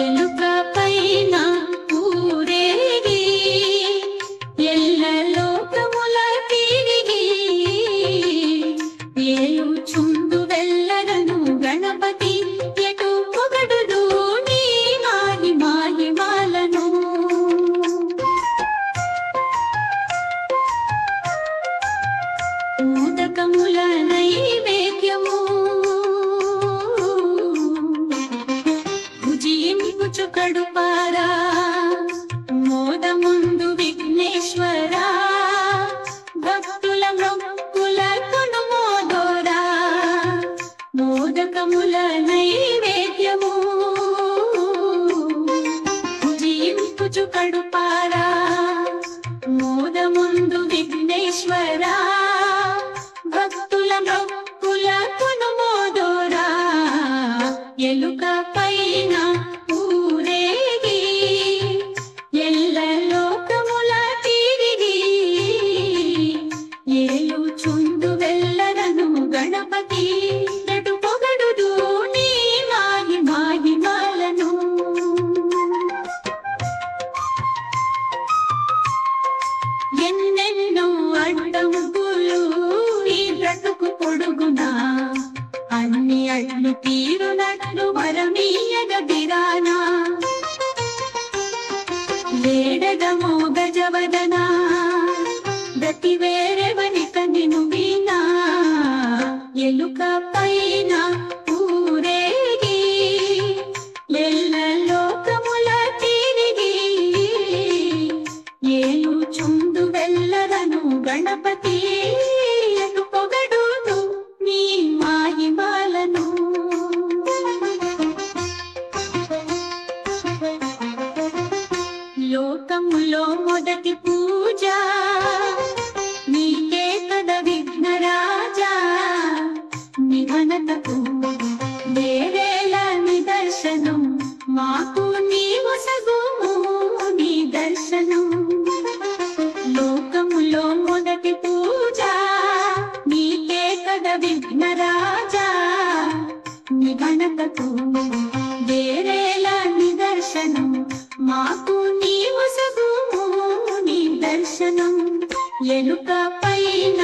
ఎలుక పైన ఊరేగి ఎల్ల లోకముల తిరిగి ఏలుచుండు వెల్లరను గణపతి ఎటు పొగడుదు నీ మాహిమాలను. మోదకముల నైవేద్యము భుజింపుచు కడుపారా మోదముందు విఘ్నేశ్వరా భక్తుల మొక్కుల కొనుమోదోరా. మోదకముల నైవేద్యము భుజింపుచు కడుపారా మోదముందు విఘ్నేశ్వరా భక్తుల మొక్కుల కొనుమోదోరా. ఎలుక పైన ఊరేగి ఎల్ల లోకముల తిరిగి ఏలుచుండు వెల్లరను గణపతి నటు పొగడుదు నీ మాహిమాలను. ఎన్నెన్నో అడ్డంకులు ఈ బ్రతుకు పొడుగునా అన్ని అడ్లు తీరునట్లు వరమీయగ బిరానా. వేడగమో గజవదనా గతి వేరెవనిక నిను వీనా. ఎలుక పైన ఊరేగి ఎల్ల లోకముల తిరిగి ఏలుచుండు వెల్లరను గణపతి ఎటు పొగడుదు నీ మాహిమాలను. లోకములో మొదటి పూజ నీకే కద విఘ్నరాజా. నిఘనతకు వేరేల నిదర్శనం మాకు నీవు సగుము నీ దర్శనం. లోకములో మొదటి పూజ నీకే కద విఘ్నరాజా. నిఘనతకు వేరేల నిదర్శనం మాకు నీవు సగుము నీ దర్శనం. ఎలుక పైన